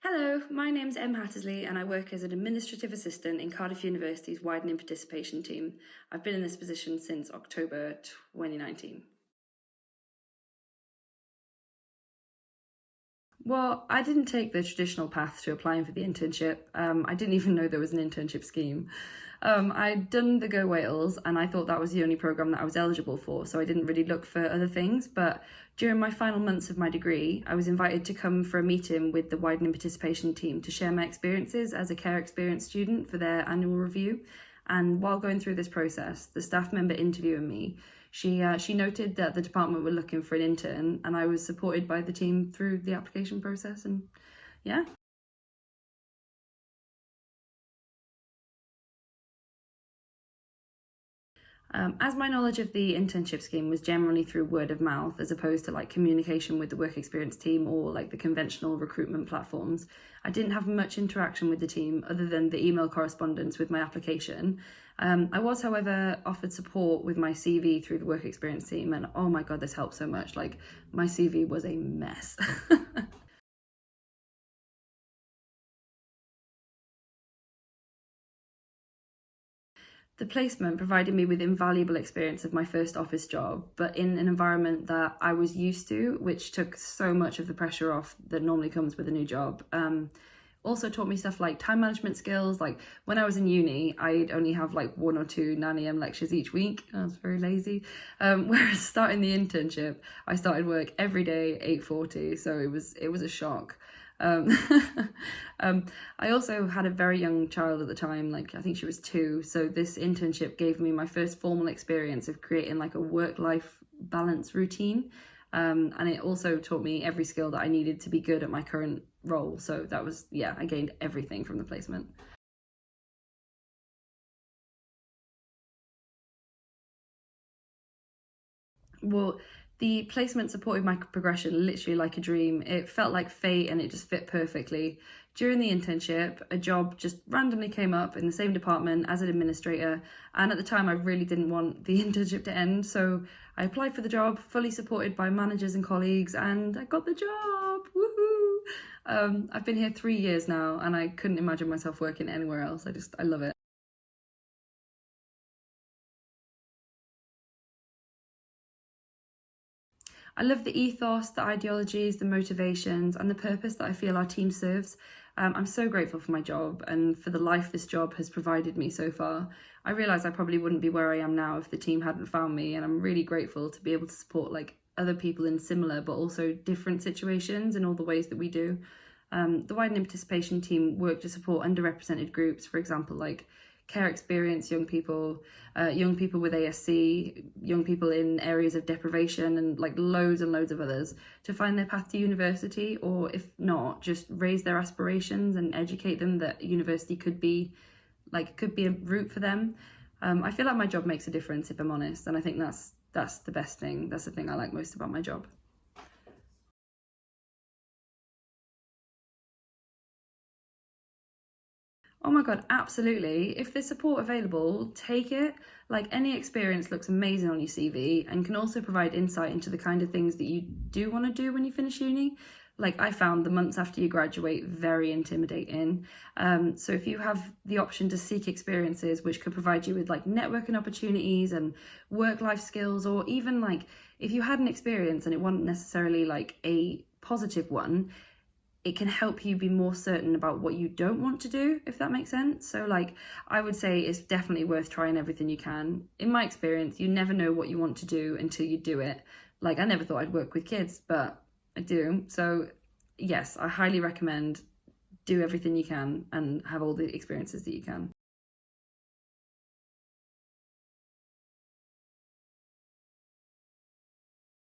Hello, my name's Hattersley and I work as an administrative assistant in Cardiff University's Widening Participation team. I've been in this position since October 2019. Well, I didn't take the traditional path to applying for the internship. I didn't even know there was an internship scheme. I'd done the Go Wales and I thought that was the only programme that I was eligible for, so I didn't really look for other things. But during my final months of my degree, I was invited to come for a meeting with the Widening Participation team to share my experiences as a care experience student for their annual review. And while going through this process, the staff member interviewing me, she noted that the department were looking for an intern, and I was supported by the team through the application process. And yeah. As my knowledge of the internship scheme was generally through word of mouth as opposed to like communication with the work experience team or like the conventional recruitment platforms, I didn't have much interaction with the team other than the email correspondence with my application. I was, however, offered support with my CV through the work experience team, and oh my god, this helped so much. Like, my CV was a mess. The placement provided me with invaluable experience of my first office job, but in an environment that I was used to, which took so much of the pressure off that normally comes with a new job. Also taught me stuff like time management skills. Like when I was in uni, I'd only have like 1 or 2 9 AM lectures each week. I was very lazy. Whereas starting the internship, I started work every day, 8:40. So it was a shock. Um, I also had a very young child at the time, like I think she was 2. So this internship gave me my first formal experience of creating like a work-life balance routine. And it also taught me every skill that I needed to be good at my current role. So that was, yeah, I gained everything from the placement. Well, the placement supported my progression literally like a dream. It felt like fate and it just fit perfectly. During the internship, a job just randomly came up in the same department as an administrator, and at the time I really didn't want the internship to end, so I applied for the job, fully supported by managers and colleagues, and I got the job. Woohoo! I've been here 3 years now and I couldn't imagine myself working anywhere else. I love it. I love the ethos, the ideologies, the motivations, and the purpose that I feel our team serves. I'm so grateful for my job and for the life this job has provided me so far. I realise I probably wouldn't be where I am now if the team hadn't found me, and I'm really grateful to be able to support like other people in similar but also different situations in all the ways that we do. The widening participation team work to support underrepresented groups, for example, like care experience young people with ASC, young people in areas of deprivation, and loads of others to find their path to university, or if not, just raise their aspirations and educate them that university could be a route for them. I feel like my job makes a difference, if I'm honest, and I think that's the best thing. That's the thing I like most about my job. Oh my God, absolutely. If there's support available, take it. Like any experience looks amazing on your CV and can also provide insight into the kind of things that you do want to do when you finish uni. Like I found the months after you graduate very intimidating. So if you have the option to seek experiences which could provide you with like networking opportunities and work-life skills, or even like if you had an experience and it wasn't necessarily like a positive one, it can help you be more certain about what you don't want to do, if that makes sense. So like I would say it's definitely worth trying everything you can. In my experience, you never know what you want to do until you do it. Like I never thought I'd work with kids, but I do. So yes, I highly recommend do everything you can and have all the experiences that you can.